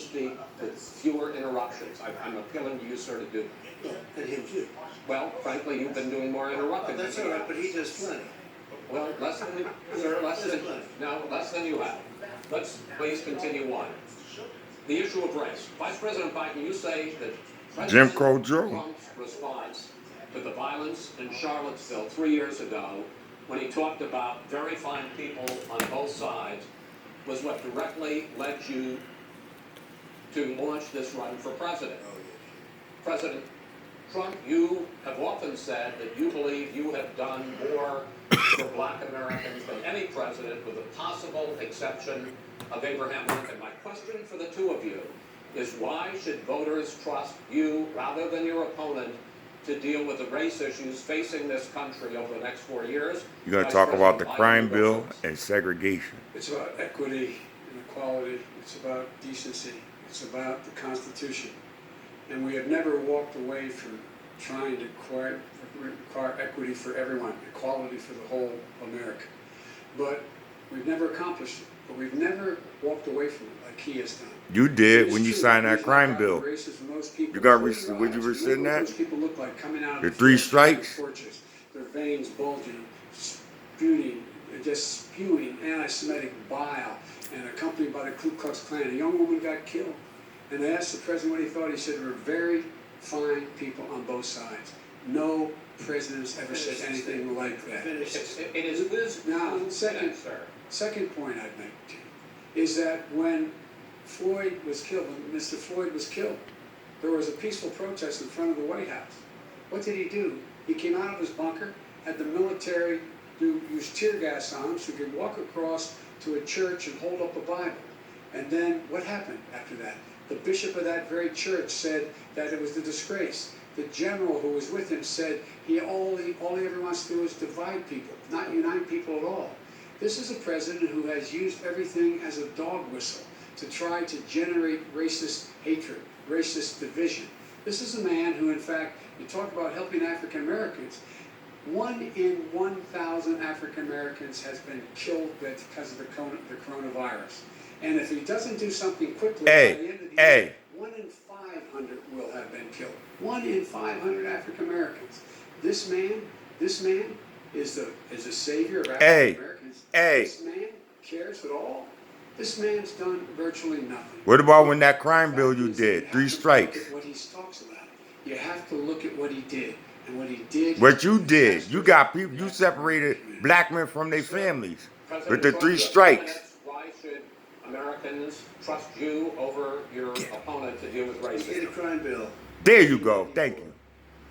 speak with fewer interruptions. I'm appealing to you, sir, to do that. Yeah, and him too. Well, frankly, you've been doing more interrupting than That's me. all right, but he does plenty. Well, less than you have. Let's please continue on. The issue of race. Vice President Biden, you say that Jim President Crow Joe. Trump's response to the violence in Charlottesville 3 years ago, when he talked about very fine people on both sides, was what directly led you to launch this run for president. President Trump, you have often said that you believe you have done more for black Americans than any president, with the possible exception of Abraham Lincoln. My question for the two of you is, why should voters trust you rather than your opponent to deal with the race issues facing this country over the next 4 years? You're going to Vice talk about the President Biden, crime you go bill first. and segregation. It's about equity and equality. It's about decency. It's about the Constitution. And we have never walked away from trying to require equity for everyone, equality for the whole America. But we've never accomplished it. But we've never walked away from it like he has done. You did It's when you true. signed that He's crime not bill. racist for most people. You got Close your would you eyes. rescind Remember what that? those people look like coming out of The the three forest, strikes? torches, their veins bulging, just spewing anti-Semitic bile, and accompanied by the Ku Klux Klan. A young woman got killed. And they asked the president what he thought. He said there were very fine people on both sides. No president's ever said anything like that. It is Now, sir. Second point I'd make to you is that when Floyd was killed, when Mr. Floyd was killed, there was a peaceful protest in front of the White House. What did he do? He came out of his bunker, had the military use tear gas on him so he could walk across to a church and hold up a Bible. And then what happened after that? The bishop of that very church said that it was a disgrace. The general who was with him said all he ever wants to do is divide people, not unite people at all. This is a president who has used everything as a dog whistle to try to generate racist hatred, racist division. This is a man who, in fact, you talk about helping African Americans. 1 in 1,000 African Americans has been killed because of the coronavirus. And if he doesn't do something quickly, by the end of the year, 1 in 500 will have been killed. 1 in 500 African Americans. This man is the savior of African Americans. This man cares at all. This man's done virtually nothing. What about when that crime bill you did? 3 strikes. Look at what he talks about. You have to look at what he did. And what he did. What you did, you got people, you separated black men from their families with the 3 strikes. Why should Americans trust you over your opponent to deal with You get a racism? crime bill There you go. Thank you.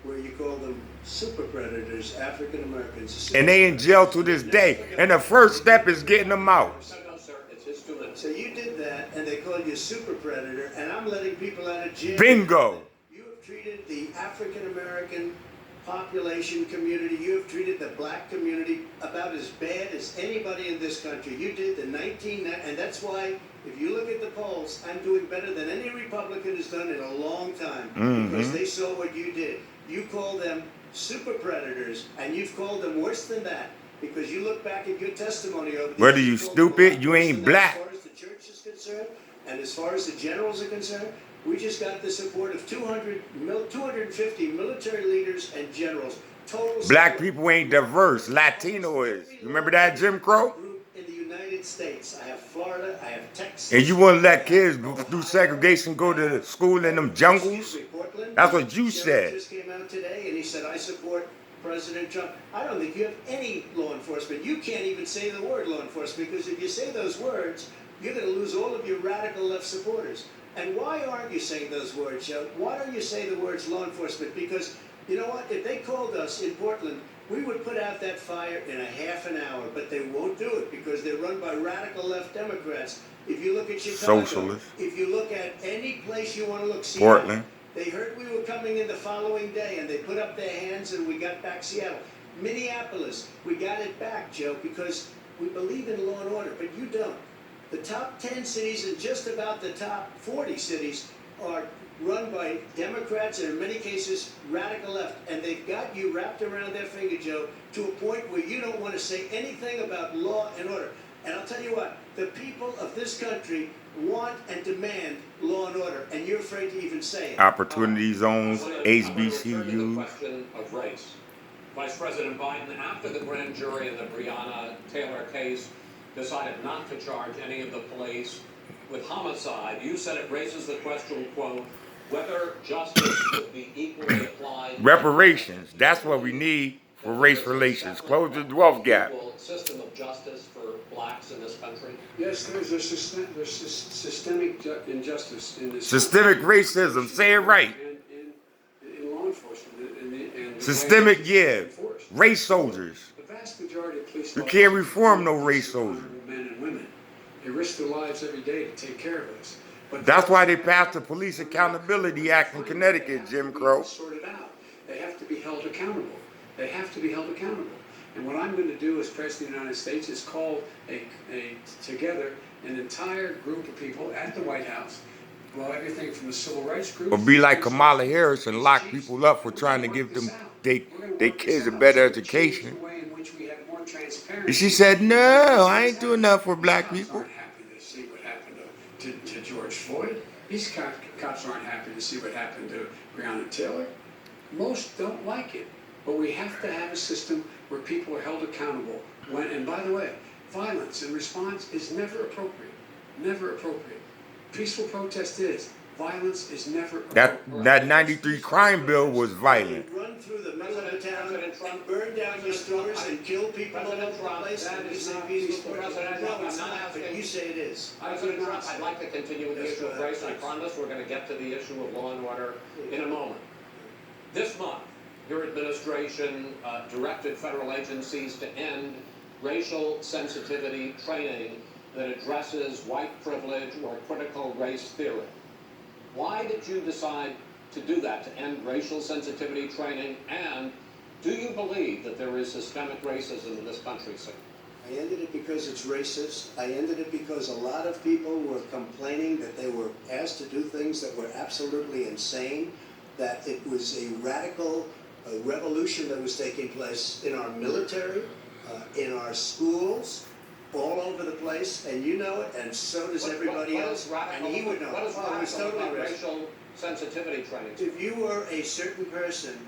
where you call them super predators, African Americans. And they in jail to this day. And the first step is getting them out. No, sir, it's his 2 minutes. So you did that, and they called you a super predator, and I'm letting people out of jail. Bingo. You have treated the African American population community, you have treated the black community about as bad as anybody in this country. You did and that's why, if you look at the polls, I'm doing better than any Republican has done in a long time, because they saw what you did. You called them super predators, and you've called them worse than that, because you look back at your testimony over the Whether years, you called them a stupid, lot you worse ain't than that black. As far as the church is concerned, and as far as the generals are concerned, we just got the support of 250 military leaders and generals. Total Black support. people ain't diverse. Latino is. You remember that, Jim Crow? Group in the United States. I have Florida, I have Texas. And you wouldn't let kids do segregation go to school in them jungles? Excuse me, Portland. That's what you Sheriff said. just came out today and he said, I support President Trump. I don't think you have any law enforcement. You can't even say the word law enforcement, because if you say those words, you're going to lose all of your radical left supporters. And why aren't you saying those words, Joe? Why don't you say the words law enforcement? Because, you know what, if they called us in Portland, we would put out that fire in a half an hour, but they won't do it because they're run by radical left Democrats. If you look at Chicago, Socialist. if you look at any place you want to look, Seattle, Portland. they heard we were coming in the following day, and they put up their hands, and we got back Seattle. Minneapolis, we got it back, Joe, because we believe in law and order, but you don't. The top 10 cities and just about the top 40 cities are run by Democrats and in many cases radical left, and they've got you wrapped around their finger, Joe, to a point where you don't want to say anything about law and order. And I'll tell you what, the people of this country want and demand law and you're afraid to even say it. Opportunity zones, I want to return to the HBCUs. question of race. Vice President Biden, after the grand jury in the Breonna Taylor case decided not to charge any of the police with homicide, you said it raises the question, quote, whether justice would be equally applied. Reparations. That's what we need for race relations. Close the wealth gap. Equal system of justice for blacks in this country. Yes, there's systemic injustice in this. Systemic racism. Say it right. In law enforcement. And Systemic, yeah. enforced. Race soldiers. The vast majority of police You officers can't reform no are race soldier. honorable men and women. They risk their lives every day to take care of us. But That's why they passed the Police Accountability Act in Connecticut, Jim Crow. Sorted out. They have to be held accountable. They have to be held accountable. And what I'm going to do as President of the United States is call together an entire group of people at the White House, well, everything from the civil rights groups. Or be like Kamala Harris and lock people up for trying to give them they kids a better education. And she said, no, I ain't doing nothing for black people. Aren't happy to see what happened to George Floyd. These cops aren't happy to see what happened to Breonna Taylor. Most don't like it. But we have to have a system where people are held accountable. And by the way, violence in response is never appropriate. Never appropriate. Peaceful protest is. Violence is never appropriate. That 93 crime bill was violent. Run through the middle of the town and burn down your stores and kill people all over the place. That And you is say not peaceful peaceful. protest. No, it's I'm not not, but asking- you say it is. President Trump, I'd like to continue with the Yes, issue of go ahead. race. I promise we're going to get to the issue of law and order in a moment. This month, your administration directed federal agencies to end racial sensitivity training that addresses white privilege or critical race theory. Why did you decide to do that, to end racial sensitivity training? And do you believe that there is systemic racism in this country, sir? I ended it because it's racist. I ended it because a lot of people were complaining that they were asked to do things that were absolutely insane, that it was a radical revolution that was taking place in our military, in our schools, all over the place, and you know it, and so does everybody else, and he would know. What is Oh, it was radical totally about racist. racial sensitivity training? If you were a certain person,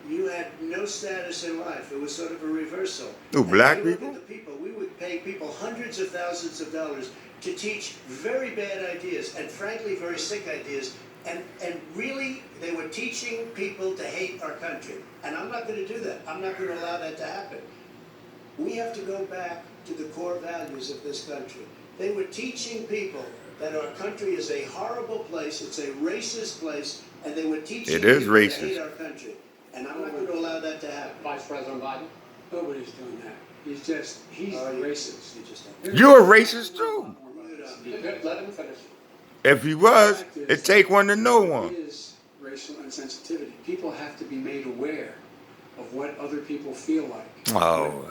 you had no status in life. It was sort of a reversal. Who, black And you look people? at the people, we would pay people hundreds of thousands of dollars to teach very bad ideas, and frankly, very sick ideas. And really, they were teaching people to hate our country. And I'm not going to do that. I'm not going to allow that to happen. We have to go back to the core values of this country. They were teaching people that our country is a horrible place, it's a racist place, and they were teaching It is people to racist. hate our country. And I'm not going to allow that to happen. Vice President Biden? Nobody's doing that. He's Oh, you- racist. You just don't. You're a racist too. Good, let him finish. If he was, it take one to know It one. is racial insensitivity. People have to be made aware of what other people feel like. Oh.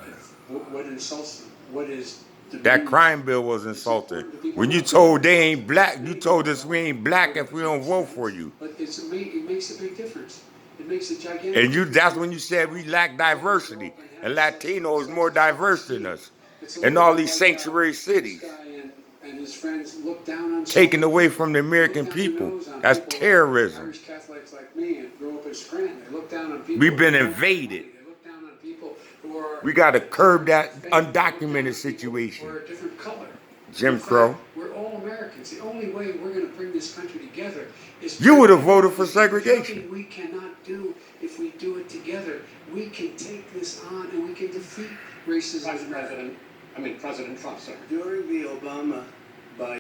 What insults them. What is That crime bill was insulting. When you told they ain't black, you told us we ain't black if we don't vote for you. But it makes a big difference. It makes a gigantic. And that's when you said we lack diversity. And Latino is more diverse than us. In all these sanctuary cities. This guy and his friends look down on Taken away from the American people. That's terrorism. Irish Catholics like me and grew up in Scranton. They look down on people. We've been invaded. They look down on people who are. We got to curb that undocumented situation. We're a different color. Jim In fact, Crow. We're all Americans. The only way we're going to bring this country together is. You would have voted for segregation. Something we cannot do if we do it together. We can take this on and we can defeat racism. President Trump, sir. During the Obama